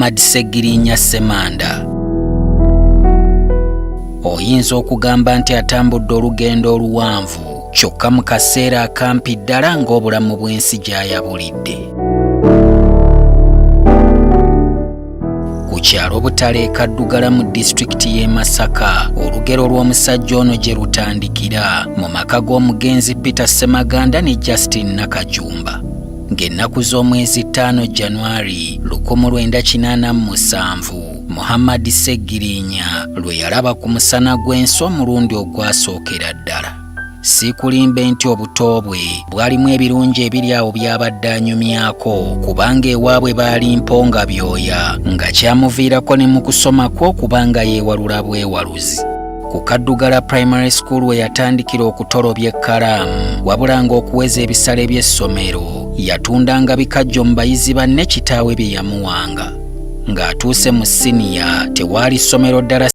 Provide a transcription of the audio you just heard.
Muhammad Seggirinya Ssemanda. Oyinza okugamba nti atambudde olugendo oluwanvu kyokka mu kaseera akampi ddala ng'obulamu bw'ensi gy'ayabulidde. Ku kyalo Butale Kaddugala mu disitulikiti y'e Masaka, olugero lw'omusajja ono gye rutandikira mu maka g'omugenzi Peter Ssemaganda ne Justin Nakajumba. Ng'ennaku z'omwezi 5 January 1987, Muhammad Seggirinya lwe yalaba ku musana gw'ensi omulundi ogwasookera ddala. Si kulimbe nti obuto bwe bwalimu ebirungi ebiri awo byabadde anyumyako, kubanga ewaabwe baali mponga byoya, nga kyamuviirako ne mu kusoma kwo kubanga yeewalula bwewaluzi. Ku Kaddugala Primary School we yatandikira okutolobya ekkalaamu, wabula ng'okuweza ebisale by'essomero yatundanga bikajjo mu bayizi banne kitaawe bye yamuwanga. Ng'atuuse mu siniya tewaali ssomero ddala